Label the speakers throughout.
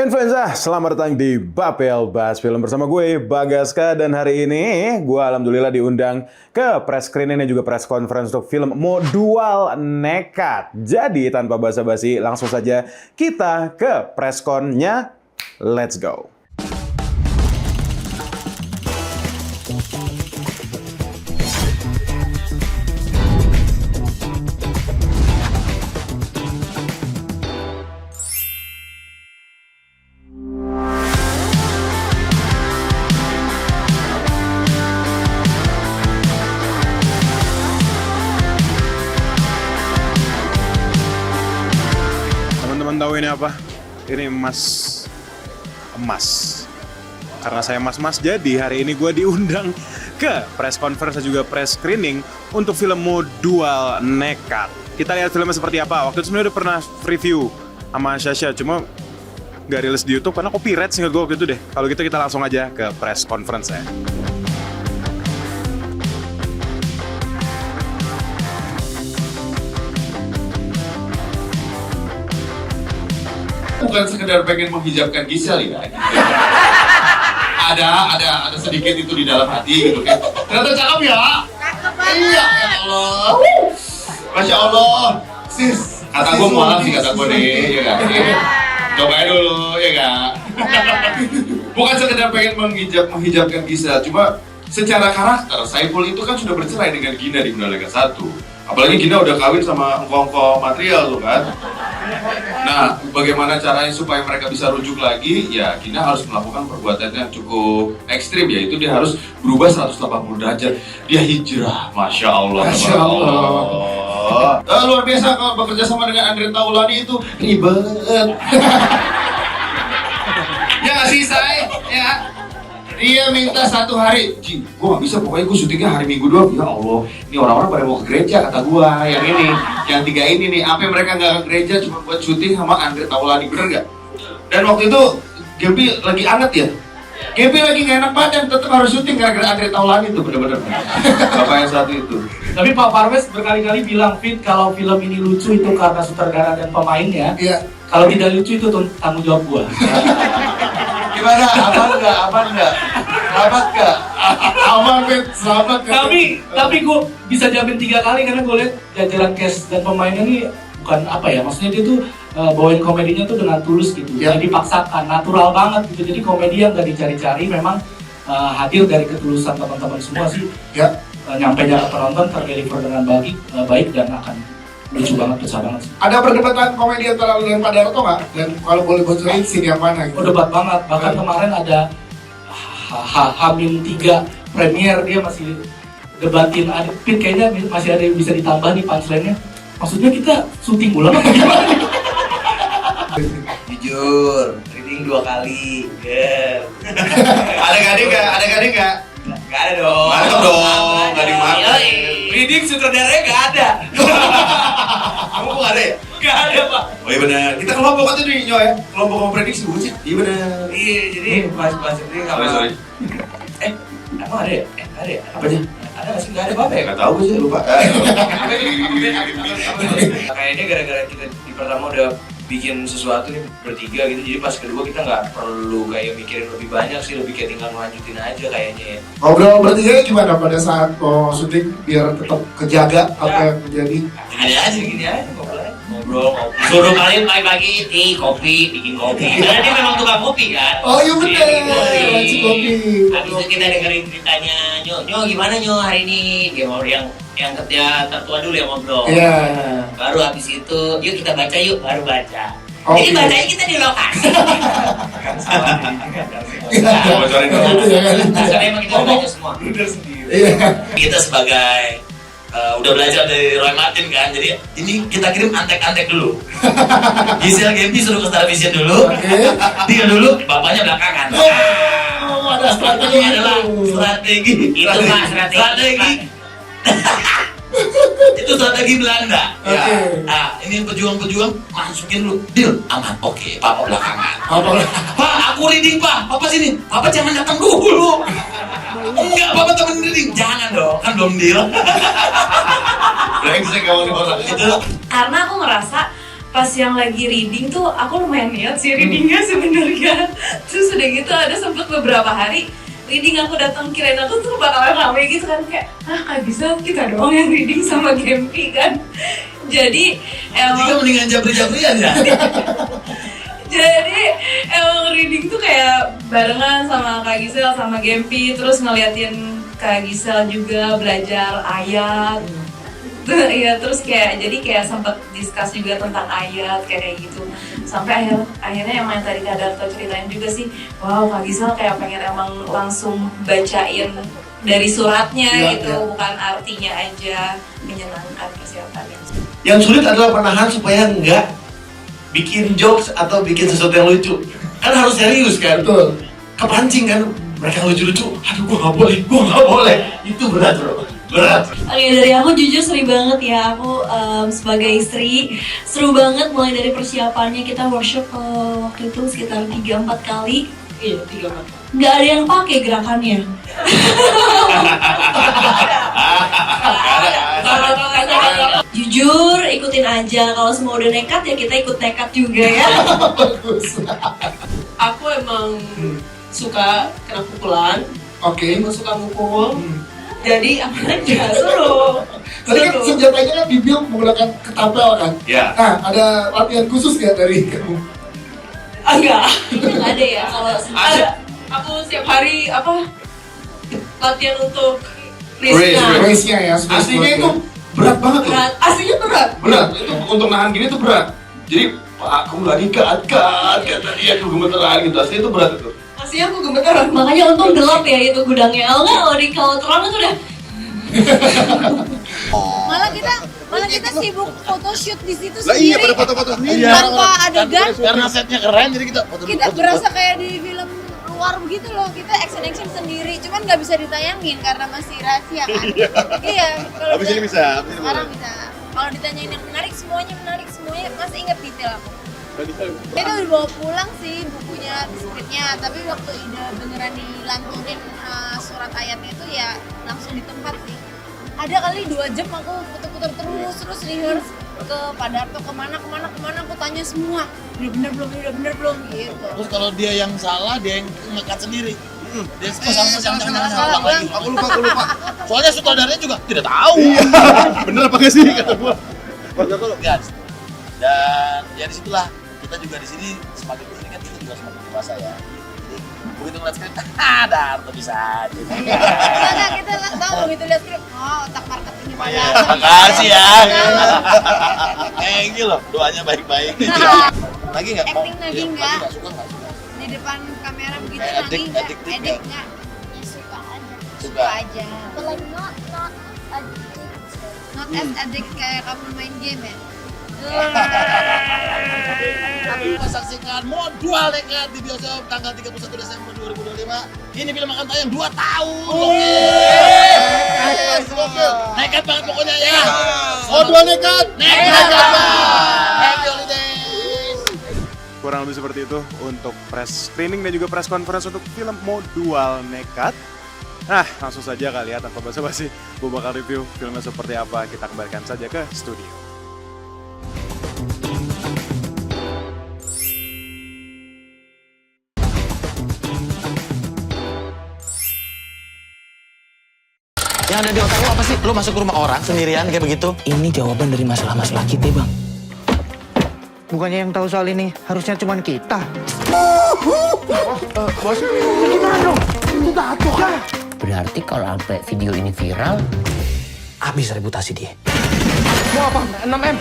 Speaker 1: Influenza, selamat datang di Bapel Bahas Film bersama gue, Bagaska. Dan hari ini gue alhamdulillah diundang ke press screening dan juga press conference untuk film Modual Nekat. Jadi tanpa basa-basi langsung saja kita ke press con-nya. Let's go. Teman-teman tahu ini apa? Ini emas. Karena saya mas-mas, jadi hari ini gue diundang ke press conference dan juga press screening untuk film Modual Nekat. Kita lihat filmnya seperti apa. Waktu itu sebenarnya udah pernah review sama Sasha, cuma nggak rilis di YouTube karena copyright seingat gue waktu itu deh. Kalau gitu kita langsung aja ke press conference ya.
Speaker 2: Bukan sekedar pengen menghijabkan Gisel ya. ada sedikit itu di dalam hati gitu kan. Ternyata cakep ya. Iya, ya Allah. Masya Allah. Sis, kata gue mualan sih kata gue nih, ya gak? Cobain dulu, ya gak? Bukan sekedar pengen menghijabkan Gisel, cuma secara karakter Saiful itu kan sudah bercerai dengan Gina di Gundala 1. Apalagi Gina udah kawin sama engkong-engkong material tuh kan. Nah, bagaimana caranya supaya mereka bisa rujuk lagi? Ya, Gina harus melakukan perbuatan yang cukup ekstrim, yaitu dia harus berubah 180 derajat. Dia hijrah, Masya Allah.
Speaker 3: Masya Allah.
Speaker 2: Luar biasa kalau bekerja sama dengan Andre Taulani itu ribet. Ya nggak sih, Say? Ya. Dia minta 1 hari, Ji, gue gak bisa, pokoknya gue syutingnya hari Minggu doang. Ya Allah, ini orang-orang pada mau ke gereja kata gue. Yang ini, yang 3 ini nih, apa mereka gak ke gereja cuma buat syuting sama Andre Taulani, bener gak? Dan waktu itu, Gaby lagi anget ya? Gaby lagi gak enak badan, tetap harus syuting gara-gara Andre Taulani tuh, bener-bener. Bapak yang satu itu.
Speaker 3: Tapi Pak Parwes berkali-kali bilang, Fit, kalau film ini lucu itu karena sutradara dan pemainnya.
Speaker 2: Iya.
Speaker 3: Kalau tidak lucu itu tanggung jawab gua.
Speaker 2: Gimana? Aman nggak? Selamat nggak? Aman, Fit. Selamat nggak?
Speaker 3: Tapi gua bisa jamin 3 kali karena gua lihat jajaran cast dan pemainnya nih bukan apa ya, maksudnya dia tuh bawain komedinya tuh dengan tulus gitu.
Speaker 2: Ya.
Speaker 3: Jadi dipaksakan, natural banget gitu. Jadi komedi yang nggak dicari-cari, memang hadir dari ketulusan teman-teman semua sih.
Speaker 2: Ya.
Speaker 3: Nyampe jarak penonton terdeliver dengan baik dan akan lucu banget, besar banget sih.
Speaker 2: Ada perdebatan komedi antara lu dan Pak Darto nggak? Dan kalau boleh bocorin scene yang mana gitu?
Speaker 3: Oh, debat banget, bahkan kemarin ada Hamin 3 premier, dia masih debatin, Pit kayaknya masih ada yang bisa ditambah nih punchline-nya. Maksudnya kita syuting ulang apa gimana?
Speaker 4: Jujur, reading 2 kali. Yeah.
Speaker 2: Ada gading nggak? Ada gading nggak?
Speaker 4: Gak ada dong.
Speaker 2: Mantap dong, gading mantap.
Speaker 4: Reading sutradaranya gak ada.
Speaker 2: Kamu kok nggak ada ya?
Speaker 4: Gak ada, Pak.
Speaker 2: Oh iya benar. Kita kelompok kan tuh Nyo ya. Kelompok prediksi bukan sih? Iya benar.
Speaker 4: Iya, jadi pas ini kalau
Speaker 2: Sorry.
Speaker 4: emang ada ya? Ada ya?
Speaker 2: Apa aja?
Speaker 4: Ada nggak sih? Gak ada apa ya?
Speaker 2: Nggak tahu sih, lupa.
Speaker 4: Kayaknya gara-gara kita di pertama udah bikin sesuatu nih bertiga gitu, jadi pas kedua kita nggak perlu kayak mikirin lebih banyak sih, lebih kayak tinggal lanjutin aja kayaknya ya.
Speaker 5: Ngobrol bertiga gimana pada saat mau syuting biar tetap kejaga apa yang terjadi?
Speaker 4: Ada aja gini aja ngobrol. Suruh kalian pagi-pagi kopi, bikin kopi. Karena dia memang tukang kopi kan.
Speaker 5: Oh iya bener,
Speaker 4: Bikin
Speaker 5: kopi.
Speaker 4: Habis itu kita dengerin ceritanya Nyo gimana Nyo hari ini? Dia mau yang ketia tertua dulu yang ngobrol.
Speaker 5: Iya.
Speaker 4: Baru habis itu, yuk kita baca yuk, baru baca.
Speaker 5: Oke.
Speaker 4: Jadi bacanya kita di lokasi.
Speaker 2: Bocorin dong.
Speaker 5: Itu ya kan?
Speaker 4: Karena emang kita baca semua.
Speaker 5: Iya.
Speaker 4: Kita sebagai udah belajar dari Roy Martin kan, jadi ini kita kirim antek-antek dulu. Gisel Gaby suruh ke Starvision dulu, dia dulu, bapaknya belakangan.
Speaker 5: Oh, ada strategi
Speaker 4: Ini adalah strategi. Itu Pak, strategi. Itu strategi Belanda.
Speaker 5: Oke.
Speaker 4: Ya. Nah, ini pejuang-pejuang masukin dulu. Deal, aman. Oke, Papa belakangan. Pak, aku reading, Pak. Papa sini. Papa jangan datang dulu. Enggak, Papa temen reading. Jangan dong, kan belum deal.
Speaker 2: Brengsek kamu nih orang.
Speaker 4: Itu
Speaker 6: Karena aku ngerasa pas yang lagi reading tuh aku lumayan niat sih readingnya sebenarnya. Terus udah gitu ada sempet beberapa hari reading aku datang, kirain aku tuh bakalan rame gitu kan, kayak Kak bisa kita doang yang reading sama Gempi kan. Jadi
Speaker 4: Jika mendingan jabri-jabrian ya.
Speaker 6: Jadi emang reading tuh kayak barengan sama Kak Gisel sama Gempi, terus ngeliatin Kak Gisel juga belajar ayat. Iya, terus kayak sempet discuss juga tentang ayat kayak gitu. Sampai akhirnya emang yang tadi Kak Darto ceritain juga sih, wow Kak Gisel kayak pengen emang langsung bacain dari suratnya gitu, bukan artinya aja, menyenangkan kesiapannya.
Speaker 4: Yang sulit adalah menahan supaya nggak bikin jokes atau bikin sesuatu yang lucu. Kan harus serius kan?
Speaker 5: Betul.
Speaker 4: Kepancing kan, mereka lucu-lucu, aduh gua nggak boleh. Itu berat bro, berat.
Speaker 7: Oke, dari aku jujur seru banget ya. Aku sebagai istri seru banget mulai dari persiapannya. Kita workshop waktu itu sekitar 3-4 kali. Iya, 3-4. Nggak ada yang pakai gerakannya. Jujur ikutin aja. Kalau semua udah nekat ya kita ikut nekat juga ya.
Speaker 8: Aku emang suka kena pukulan.
Speaker 5: Oke.
Speaker 8: Emang suka mukul. Jadi apa aja seru.
Speaker 5: Tadi kan senjatanya kan Bibil menggunakan ketapel kan?
Speaker 4: Ya.
Speaker 5: Nah, ada latihan khusus nggak dari kamu?
Speaker 8: Enggak.
Speaker 7: Nggak ada ya kalau
Speaker 8: Ada. Aku setiap hari latihan untuk
Speaker 4: Race.
Speaker 5: Race-nya ya.
Speaker 2: Aslinya itu berat banget loh.
Speaker 7: berat.
Speaker 8: Aslinya berat.
Speaker 2: Berat, itu untuk nahan gini tuh berat. Jadi aku lagi kat tadi aku gemeteran gitu. Aslinya itu berat itu.
Speaker 8: Aslinya aku gemeteran.
Speaker 7: Makanya untung gelap ya itu gudangnya. Kalau terang itu udah
Speaker 9: malah kita sibuk photoshoot di situ
Speaker 2: Lah iya
Speaker 9: sendiri
Speaker 2: pada foto-foto sendiri.
Speaker 9: tanpa adegan.
Speaker 4: Karena setnya keren jadi kita
Speaker 9: Kita berasa kayak di film luar begitu loh, kita action sendiri, cuman nggak bisa ditayangin karena masih rahasia kan. Iya, kalau
Speaker 2: Habis ini bisa.
Speaker 9: sekarang bisa. Kalau ditanyain yang menarik semuanya masih inget detail aku. Itu udah dibawa pulang sih bukunya, skripnya, tapi waktu ide beneran dilantunin surat ayatnya itu ya langsung di tempat sih. Ada kali 2 jam aku puter-puter terus rehearse ke Pak Darto kemana aku tanya semua udah bener belum gitu.
Speaker 4: Terus kalau dia yang salah, dia yang ngekat sendiri. Dia jangan
Speaker 9: salah,
Speaker 4: ulang lagi.
Speaker 2: Aku lupa.
Speaker 4: Soalnya sutradaranya juga tidak tahu.
Speaker 2: Bener apa gak sih kata gua?
Speaker 4: Ya. Dan ya disitulah kita juga di sini semakin kesini kan kita juga semakin dewasa ya. Jadi begitu ngeliat skrip, Darto bisa aja.
Speaker 9: Enggak, kita tahu begitu lihat skrip, otak marketingnya Pak
Speaker 4: Ya,
Speaker 9: Darto.
Speaker 4: makasih ya. Thank you loh, doanya baik-baik. Lagi nggak?
Speaker 9: Acting lagi nggak?
Speaker 4: Suka nggak?
Speaker 9: Di depan kamera begitu
Speaker 4: Kayak
Speaker 9: lagi enggak?
Speaker 4: edik
Speaker 9: Edik
Speaker 4: nggak?
Speaker 9: enggak? Ya suka aja.
Speaker 4: Suka.
Speaker 9: Aja. Not as addict kayak kamu main game ya.
Speaker 4: Tapi saksikan Modual Nekat di bioskop tanggal 31 Desember 2025. Ini film akan tayang 2 tahun. Nekat banget pokoknya ya.
Speaker 2: Modual Nekat.
Speaker 4: Nekat banget. Happy holidays.
Speaker 1: Kurang lebih seperti itu untuk press screening dan juga press conference untuk film Modual Nekat. Nah, langsung saja kali ya, tanpa basa-basi, gue bakal review filmnya seperti apa. Kita kembalikan saja ke studio.
Speaker 10: Yang ada di otak lu apa sih? Lu masuk ke rumah orang sendirian kayak begitu? Ini jawaban dari masalah-masalah kita, Bang.
Speaker 11: Bukannya yang tahu soal ini harusnya cuma kita.
Speaker 2: Bos,
Speaker 11: Gimana dong? Itu Dato kan?
Speaker 10: Berarti kalau sampai video ini viral, habis reputasi dia.
Speaker 11: Mau apa? 6M?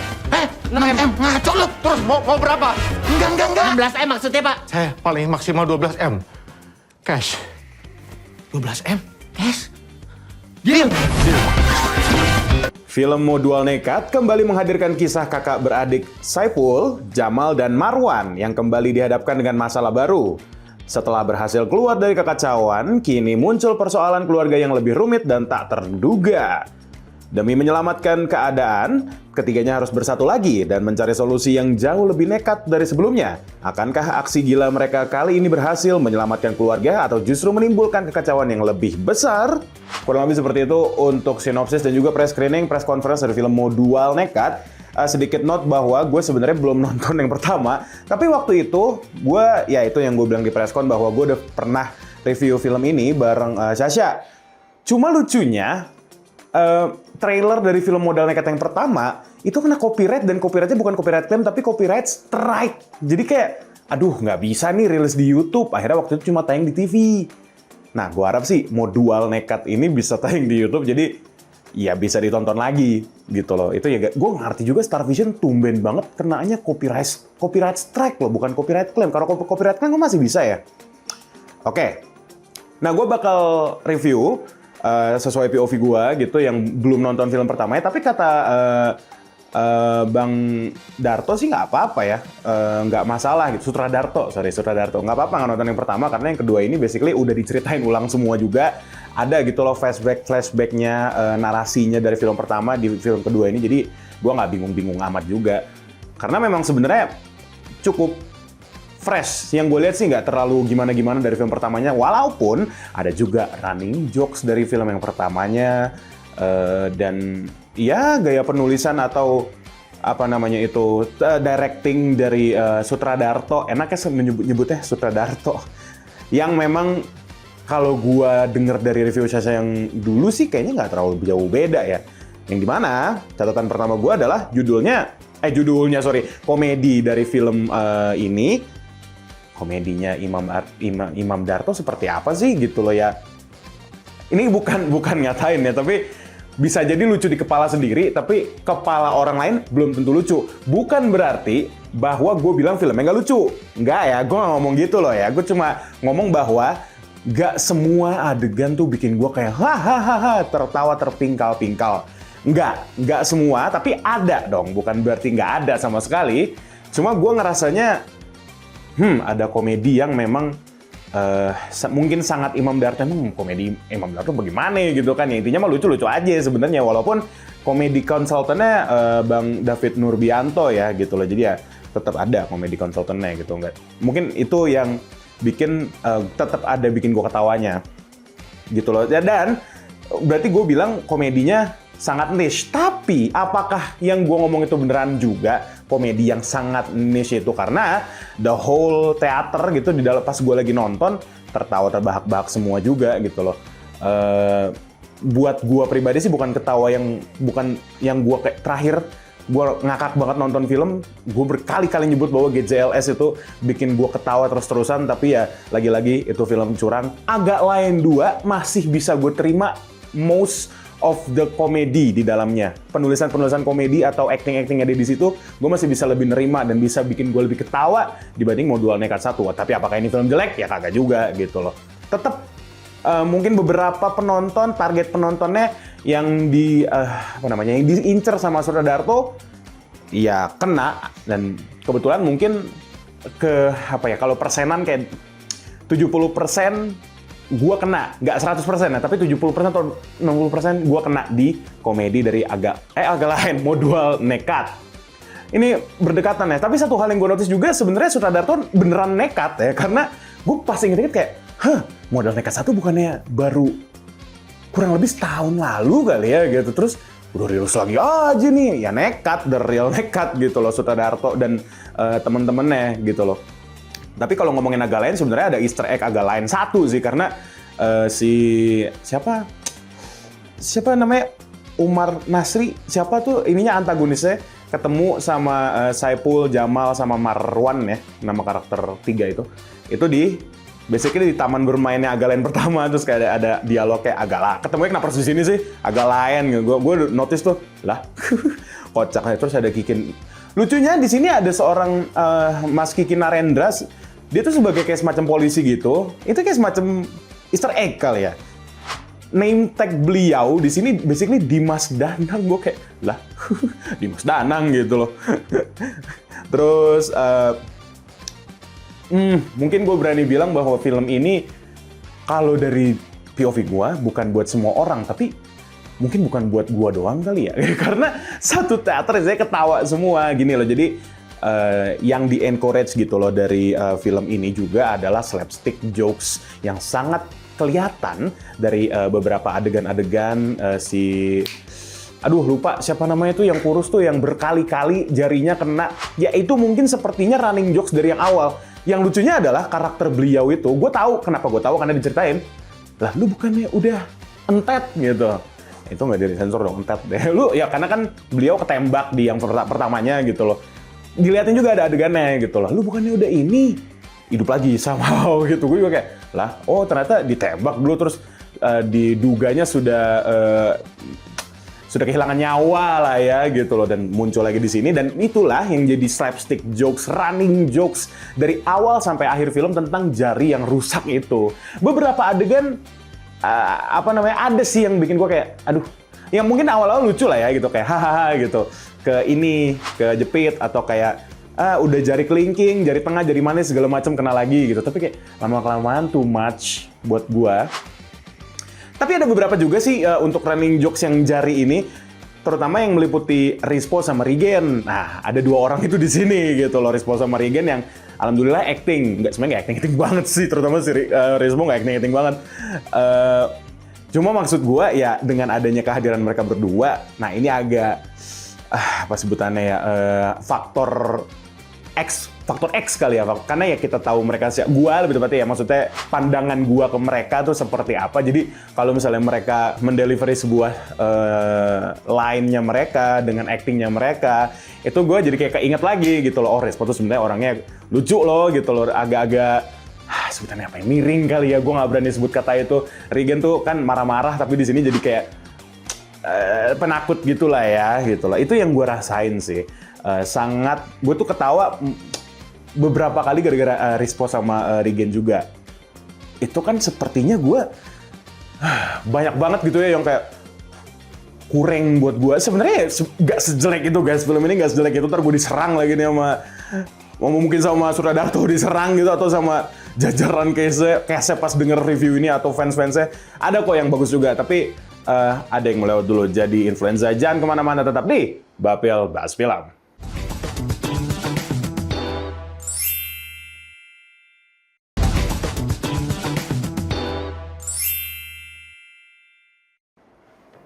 Speaker 11: 6M? Ngaco lu! Terus mau berapa? Enggak.
Speaker 10: 16M maksudnya, Pak.
Speaker 11: Saya paling maksimal 12M. Cash.
Speaker 10: 12M?
Speaker 11: Cash? Deal!
Speaker 1: Film Modual Nekat kembali menghadirkan kisah kakak beradik Saiful, Jamal, dan Marwan yang kembali dihadapkan dengan masalah baru. Setelah berhasil keluar dari kekacauan, kini muncul persoalan keluarga yang lebih rumit dan tak terduga. Demi menyelamatkan keadaan, ketiganya harus bersatu lagi dan mencari solusi yang jauh lebih nekat dari sebelumnya. Akankah aksi gila mereka kali ini berhasil menyelamatkan keluarga atau justru menimbulkan kekacauan yang lebih besar? Kurang lebih seperti itu untuk sinopsis dan juga press screening, press conference dari film Modual Nekat. sedikit note bahwa gue sebenarnya belum nonton yang pertama, tapi waktu itu gue, ya itu yang gue bilang di preskon bahwa gue udah pernah review film ini bareng Sasha. Cuma lucunya, trailer dari film Modal Nekat yang pertama itu kena copyright, dan copyrightnya bukan copyright claim tapi copyright strike. Jadi kayak, aduh nggak bisa nih rilis di YouTube. Akhirnya waktu itu cuma tayang di TV. Nah, gue harap sih Modal Nekat ini bisa tayang di YouTube, jadi ya bisa ditonton lagi gitu loh. Itu ya, gue ngerti juga Starvision tumben banget kenaannya copyright strike loh, bukan copyright claim. Kalau copyright claim gue masih bisa ya. Oke. Nah, gue bakal review sesuai POV gue gitu yang belum nonton film pertamanya, tapi kata Bang Darto sih nggak apa-apa ya, nggak masalah gitu. Sutradarto nggak apa-apa nggak nonton yang pertama, karena yang kedua ini basically udah diceritain ulang semua juga, ada gitu loh flashbacknya, narasinya dari film pertama di film kedua ini, jadi gue nggak bingung-bingung amat juga, karena memang sebenarnya cukup fresh. Yang gue lihat sih nggak terlalu gimana-gimana dari film pertamanya, walaupun ada juga running jokes dari film yang pertamanya, dan ya gaya penulisan atau apa namanya itu directing dari Sutradarto, enaknya nyebutnya Sutradarto, yang memang kalau gue denger dari review Sasha yang dulu sih kayaknya nggak terlalu jauh beda ya. Yang dimana catatan pertama gue adalah komedi dari film ini. Komedinya Imam Darto seperti apa sih gitu loh ya. Ini bukan ngatain ya, tapi bisa jadi lucu di kepala sendiri, tapi kepala orang lain belum tentu lucu. Bukan berarti bahwa gue bilang filmnya nggak lucu. Nggak ya, gue nggak ngomong gitu loh ya. Gue cuma ngomong bahwa nggak semua adegan tuh bikin gue kayak hahaha tertawa terpingkal-pingkal. Nggak semua, tapi ada dong. Bukan berarti nggak ada sama sekali. Cuma gue ngerasanya ada komedi yang memang mungkin sangat Imam Darto. Komedi Imam Darto bagaimana gitu kan ya, intinya mah lucu-lucu aja sebenarnya, walaupun komedi konsultannya Bang David Nurbianto ya gitu loh, jadi ya tetap ada komedi konsultannya gitu. Enggak, mungkin itu yang bikin tetap ada bikin gue ketawanya gitu loh. Dan berarti gue bilang komedinya sangat niche, tapi apakah yang gue ngomong itu beneran juga komedi yang sangat niche itu? Karena the whole theater gitu di dalam pas gue lagi nonton tertawa terbahak-bahak semua juga gitu loh. Buat gue pribadi sih bukan ketawa yang gue kayak terakhir gue ngakak banget nonton film, gue berkali-kali nyebut bahwa GJLS itu bikin gue ketawa terus-terusan, tapi ya lagi-lagi itu film curang. Agak Lain 2 masih bisa gue terima most of the komedi di dalamnya. Penulisan komedi atau acting-acting ada di situ, gue masih bisa lebih nerima dan bisa bikin gue lebih ketawa dibanding Modal Nekat 1. Tapi apakah ini film jelek? Ya kagak juga gitu loh. Tetap mungkin beberapa penonton, target penontonnya yang yang diincer sama Sutradarto ya kena, dan kebetulan mungkin kalau persenan kayak 70% gue kena, nggak 100% ya, tapi 70% atau 60% gue kena di komedi dari agak lain, Modal Nekat. Ini berdekatan ya, tapi satu hal yang gue notice juga sebenarnya Sutradarto beneran nekat ya, karena gue pas inget-inget kayak, Modal Nekat 1 bukannya baru kurang lebih setahun lalu kali ya gitu, terus udah rilis lagi aja nih, ya nekat, the real nekat gitu loh Sutradarto dan temen-temennya gitu loh. Tapi kalau ngomongin agak lain, sebenarnya ada Easter egg agak lain satu sih, karena siapa namanya, Umar Nasri, siapa tuh ininya antagonisnya, ketemu sama Saipul, Jamal, sama Marwan ya, nama karakter 3 itu basically di taman bermainnya agak lain pertama, terus kayak ada dialog kayak agak lah, ketemunya kenapa harus di sini sih, agak lain gitu. Gue notice tuh lah, kocak. Terus ada Kikin. Lucunya di sini ada seorang Mas Kiki Narendra, dia tuh sebagai kayak semacam polisi gitu. Itu kayak semacam Easter egg kali ya. Name tag beliau di sini basically Dimas Danang. Gue kayak lah, Dimas Danang gitu loh. Terus mungkin gue berani bilang bahwa film ini kalau dari POV gue bukan buat semua orang, tapi mungkin bukan buat gue doang kali ya. Karena satu teater saya ketawa semua gini loh. Jadi yang di-encourage gitu loh dari film ini juga adalah slapstick jokes yang sangat kelihatan dari beberapa adegan-adegan si aduh lupa siapa namanya tuh yang kurus tuh yang berkali-kali jarinya kena. Ya itu mungkin sepertinya running jokes dari yang awal. Yang lucunya adalah karakter beliau itu, gue tahu kenapa gue tahu karena diceritain. Lah lu bukannya udah entet gitu. Itu nggak dari sensor dong, entet deh. Lu ya karena kan beliau ketembak di yang pertamanya gitu loh. Dilihatin juga ada adegannya gitu loh. Lu bukannya udah ini hidup lagi sama gitu. Gue juga kayak, lah oh ternyata ditembak dulu terus diduganya sudah kehilangan nyawa lah ya gitu loh, dan muncul lagi di sini. Dan itulah yang jadi slapstick jokes, running jokes dari awal sampai akhir film tentang jari yang rusak itu. Beberapa adegan ada sih yang bikin gue kayak aduh, yang mungkin awal-awal lucu lah ya gitu, kayak hahaha gitu, ke jepit atau kayak udah jari kelingking, jari tengah, jari manis segala macam kena lagi gitu. Tapi kayak lama-kelamaan too much buat gue. Tapi ada beberapa juga sih untuk running jokes yang jari ini, terutama yang meliputi Rispo sama Rigen. Nah, ada dua orang itu di sini gitu loh, Rispo sama Rigen yang alhamdulillah acting. Sebenarnya nggak acting banget sih, terutama si Rispo nggak acting banget. Cuma maksud gue ya dengan adanya kehadiran mereka berdua, nah ini agak apa sebutannya ya, faktor X kali ya, karena ya kita tahu mereka sih, gua lebih tepatnya ya, maksudnya pandangan gua ke mereka tuh seperti apa. Jadi kalau misalnya mereka mendelivery sebuah line-nya mereka dengan acting-nya mereka, itu gua jadi kayak keinget lagi gitu loh, oh Rispo tuh sebenarnya orangnya lucu loh gitu loh, agak-agak sebutannya apa ya, miring kali ya, gua nggak berani sebut kata itu. Rigen tuh kan marah-marah tapi di sini jadi kayak penakut gitulah ya gitu loh. Itu yang gua rasain sih. Sangat, gue tuh ketawa beberapa kali gara-gara Rispo sama Rigen juga. Itu kan sepertinya gue banyak banget gitu ya yang kayak kurang buat gue. Sebenarnya gak sejelek itu guys, film ini gak sejelek itu. Ntar gue diserang lagi nih mungkin sama Suradarto diserang gitu, atau sama jajaran kese pas denger review ini atau fans-fansnya. Ada kok yang bagus juga, tapi ada yang melewat dulu. Jadi influenza, jangan kemana-mana, tetap di Bapil Bahas Film.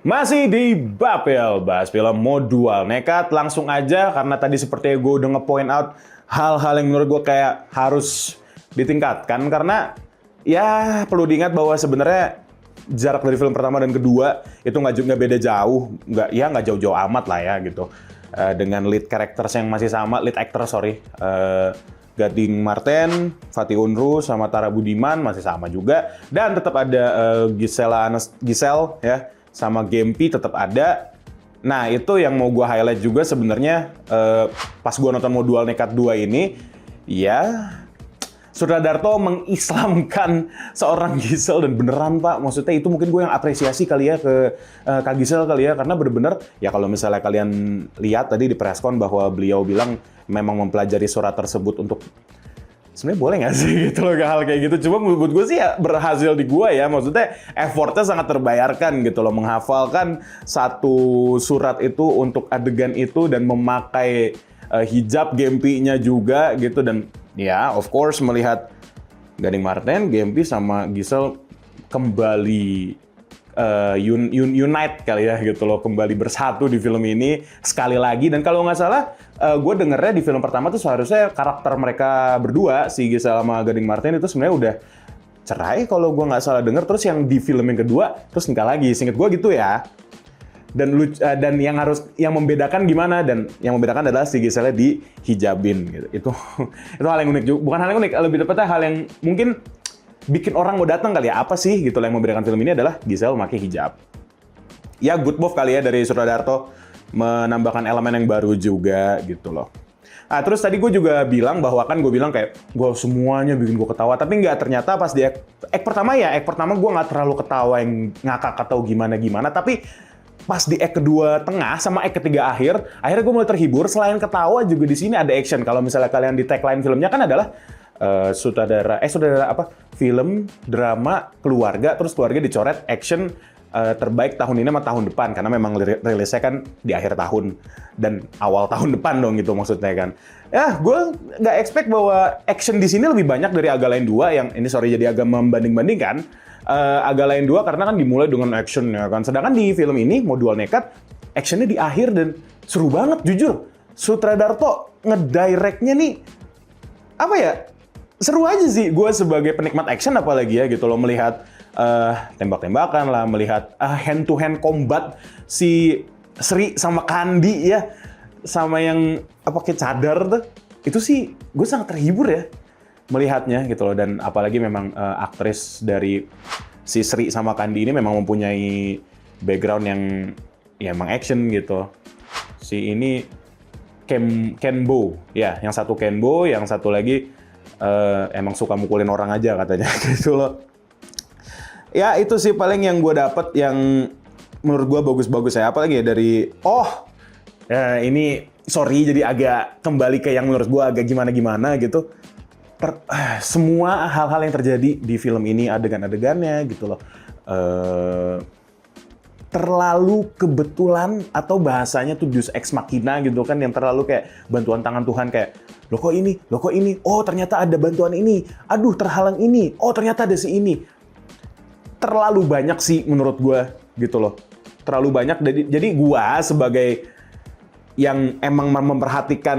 Speaker 1: Masih di Bapil Bahas Film Modual Nekat. Langsung aja, karena tadi seperti gue udah nge-point out hal-hal yang menurut gue kayak harus ditingkatkan. Karena ya perlu diingat bahwa sebenarnya jarak dari film pertama dan kedua itu nggak beda jauh. Nggak jauh-jauh amat lah ya gitu. Dengan lead characters yang masih sama, lead actor sorry. Gading Marten, Fatih Unru, sama Tara Budiman masih sama juga. Dan tetap ada Giselle ya, sama Gempi tetap ada. Nah, itu yang mau gue highlight juga sebenarnya pas gue nonton Modual Nekat 2 ini, ya Suradarto mengislamkan seorang Giselle, dan beneran Pak, maksudnya itu mungkin gue yang apresiasi kali ya ke Kak Giselle kali ya, karena bener-bener ya kalau misalnya kalian lihat tadi di preskon bahwa beliau bilang memang mempelajari surat tersebut untuk sebenarnya boleh nggak sih gitu loh, hal kayak gitu. Cuma menurut gue sih ya berhasil di gue ya, maksudnya effortnya sangat terbayarkan gitu loh, menghafalkan satu surat itu untuk adegan itu dan memakai hijab Gempi-nya juga gitu. Dan ya of course melihat Gading Marten, Gempi sama Giselle kembali unite kali ya gitu loh, kembali bersatu di film ini sekali lagi. Dan kalau nggak salah gue dengernya di film pertama tuh seharusnya karakter mereka berdua, si Giselle sama Gading Marten itu sebenarnya udah cerai kalau gue nggak salah denger. Terus yang di film yang kedua terus nikah lagi, seinget gue gitu ya. Dan yang membedakan gimana, dan yang membedakan adalah si Giselle di hijabin gitu. Itu hal yang unik juga, bukan hal yang unik, lebih tepatnya hal yang mungkin bikin orang mau datang kali ya. Apa sih gitu yang membedakan film ini adalah Giselle pakai hijab. Ya good move kali ya dari Suradarto, menambahkan elemen yang baru juga gitu loh. Nah terus tadi gue juga bilang bahwa kan gue bilang kayak gue semuanya bikin gue ketawa, tapi nggak, ternyata pas di act pertama gue nggak terlalu ketawa yang ngakak atau gimana, tapi pas di act kedua tengah sama act ketiga akhirnya gue mulai terhibur. Selain ketawa juga di sini ada action. Kalau misalnya kalian di tagline filmnya kan adalah sutradara film drama keluarga, terus keluarga dicoret action terbaik tahun ini sama tahun depan, karena memang rilisnya kan di akhir tahun dan awal tahun depan dong gitu maksudnya kan. Ya gue nggak expect bahwa action di sini lebih banyak dari Aga Lain 2 yang ini jadi agak membanding-bandingkan. Aga Lain 2 karena kan dimulai dengan action ya kan, sedangkan di film ini Modual Nekat actionnya di akhir dan seru banget jujur. Sutradarto ngedirectnya nih apa ya, seru aja sih. Gue sebagai penikmat action apalagi ya gitu loh, melihat tembak-tembakan lah, melihat hand to hand combat si Sri sama Kandi ya, sama yang pakai cadar tuh, itu sih gue sangat terhibur ya melihatnya gitu loh. Dan apalagi memang aktris dari si Sri sama Kandi ini memang mempunyai background yang ya emang action gitu. Si ini Kenbo ya, yang satu Kenbo, yang satu lagi emang suka mukulin orang aja katanya gitu loh. Ya itu sih paling yang gue dapet yang menurut gue bagus-bagus ya. Apalagi ya dari ini sorry jadi agak kembali ke yang menurut gue agak gimana-gimana gitu. Semua hal-hal yang terjadi di film ini, adegan-adegannya gitu loh, terlalu kebetulan atau bahasanya tuh deus ex machina gitu kan, yang terlalu kayak bantuan tangan Tuhan, kayak loh kok ini, oh ternyata ada bantuan ini, aduh terhalang ini, oh ternyata ada si ini. Terlalu banyak sih menurut gue gitu loh, terlalu banyak. Jadi gue sebagai yang emang memperhatikan,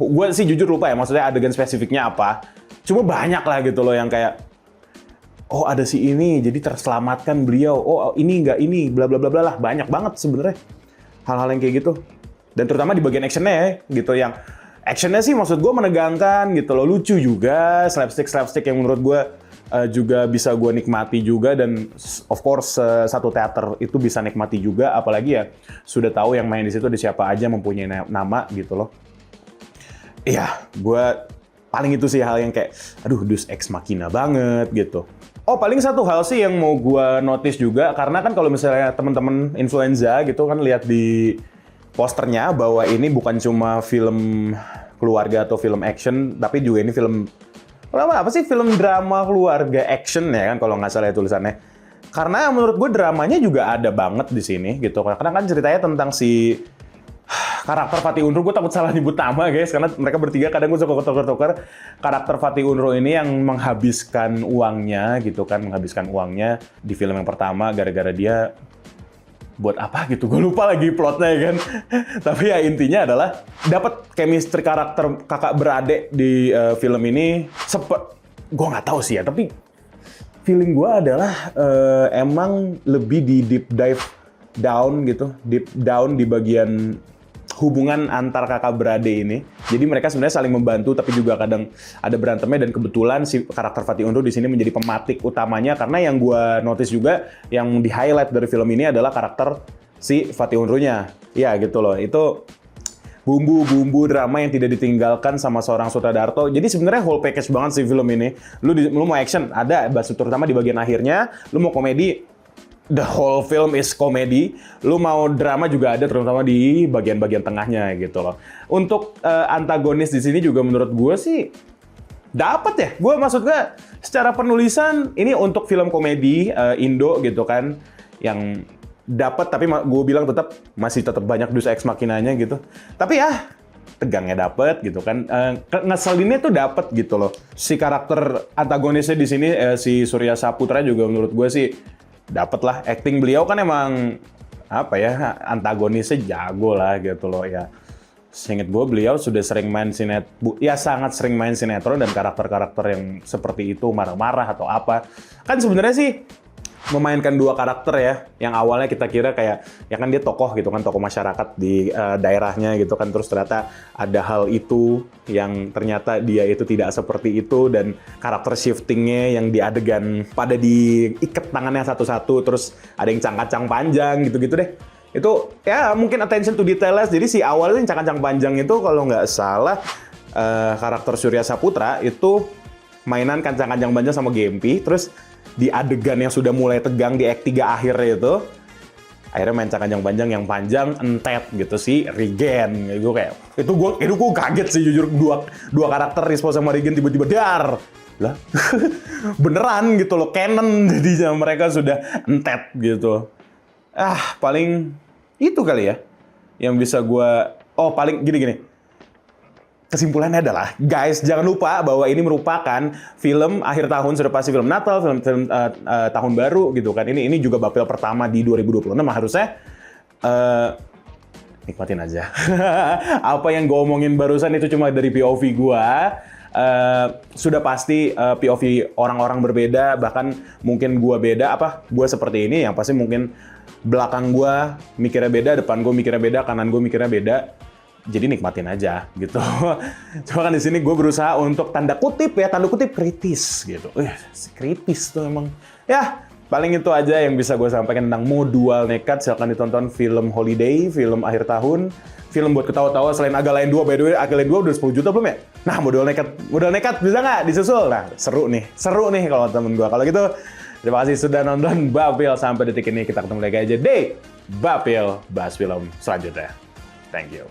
Speaker 1: gue sih jujur lupa ya maksudnya adegan spesifiknya apa, cuma banyak lah gitu loh yang kayak oh ada si ini jadi terselamatkan beliau, oh ini enggak ini bla bla bla bla lah, banyak banget sebenarnya hal-hal yang kayak gitu. Dan terutama di bagian actionnya ya gitu, yang actionnya sih maksud gue menegangkan gitu loh, lucu juga, slapstick yang menurut gue juga bisa gue nikmati juga. Dan of course satu teater itu bisa nikmati juga, apalagi ya sudah tahu yang main di situ ada siapa aja, mempunyai nama gitu loh. Iya, gue paling itu sih hal yang kayak aduh deus ex machina banget gitu. Oh paling satu hal sih yang mau gue notice juga, karena kan kalau misalnya teman-teman influenza gitu kan lihat di posternya bahwa ini bukan cuma film keluarga atau film action, tapi juga ini film apa sih, film drama keluarga action ya kan kalau nggak salah ya tulisannya. Karena menurut gue dramanya juga ada banget di sini gitu, karena kan ceritanya tentang si karakter Fatih Unro, gue takut salah nyebut nama guys, karena mereka bertiga kadang gue suka ketukar-tukar. Karakter Fatih Unro ini yang menghabiskan uangnya gitu kan, menghabiskan uangnya di film yang pertama gara-gara dia buat apa gitu, gue lupa lagi plotnya ya kan. Tapi ya intinya adalah dapat chemistry karakter kakak beradik di film ini. Gue nggak tahu sih ya, tapi feeling gue adalah emang lebih di deep down di bagian hubungan antar kakak beradik ini. Jadi mereka sebenarnya saling membantu, tapi juga kadang ada berantemnya. Dan kebetulan si karakter Fatih Unro di sini menjadi pematik utamanya, karena yang gue notice juga yang di highlight dari film ini adalah karakter si Fatih Unro-nya. Ya gitu loh, itu bumbu drama yang tidak ditinggalkan sama seorang Sutradarto. Jadi sebenarnya whole package banget sih film ini. Lu mau action ada, terutama di bagian akhirnya. Lu mau komedi, the whole film is komedi. Lu mau drama juga ada, terutama di bagian-bagian tengahnya gitu loh. Untuk antagonis di sini juga menurut gue sih dapat ya. Gue maksud gue secara penulisan ini untuk film komedi Indo gitu kan, yang dapat, tapi gue bilang masih tetap banyak deus ex machinanya gitu. Tapi ya tegangnya dapet gitu kan, ngeselinnya tuh dapet gitu loh. Si karakter antagonisnya di sini si Surya Saputra juga menurut gue sih dapet lah. Acting beliau kan emang apa ya, antagonisnya jago lah gitu loh ya. Seinget gue beliau sudah sering main sangat sering main sinetron, dan karakter-karakter yang seperti itu, marah-marah atau apa, kan sebenarnya sih memainkan dua karakter ya, yang awalnya kita kira kayak ya kan dia tokoh gitu kan, tokoh masyarakat di daerahnya gitu kan, terus ternyata ada hal itu yang ternyata dia itu tidak seperti itu, dan karakter shiftingnya yang di adegan pada diikat tangannya satu-satu, terus ada yang cangkacang panjang gitu-gitu deh. Itu ya mungkin attention to details. Jadi si awalnya yang cangkacang panjang itu kalau nggak salah karakter Surya Saputra itu mainan kancang-kancang panjang sama Gempi, terus di adegan yang sudah mulai tegang di act 3 akhir itu, akhirnya main cangkacang panjang yang panjang entet gitu sih Regen. Itu gue kaget sih jujur, dua karakter Rispo sama Regen tiba-tiba dar lah. Beneran gitu loh, canon jadi mereka sudah entet gitu. Paling itu kali ya yang bisa gue paling gini. Kesimpulannya adalah, guys, jangan lupa bahwa ini merupakan film akhir tahun, sudah pasti film Natal, film tahun baru gitu kan. Ini juga bapel pertama di 2026 harusnya. nikmatin aja. Apa yang gue omongin barusan itu cuma dari POV gue. Sudah pasti POV orang-orang berbeda, bahkan mungkin gue beda, gue seperti ini, yang pasti mungkin belakang gue mikirnya beda, depan gue mikirnya beda, kanan gue mikirnya beda. Jadi nikmatin aja gitu. Cuma kan di sini gue berusaha untuk tanda kutip kritis gitu. Kritis tuh emang. Ya, paling itu aja yang bisa gue sampaikan tentang Modal Nekat. Silahkan ditonton film holiday, film akhir tahun, film buat ketawa-tawa selain Agak Lain 2. By the way, Agak Lain 2 udah 10 juta belum ya? Nah, Modal Nekat bisa nggak disusul? Nah, seru nih kalau temen gue. Kalau gitu, terima kasih sudah nonton Bapil sampai detik ini. Kita ketemu lagi aja di Bapil bahas film selanjutnya. Thank you.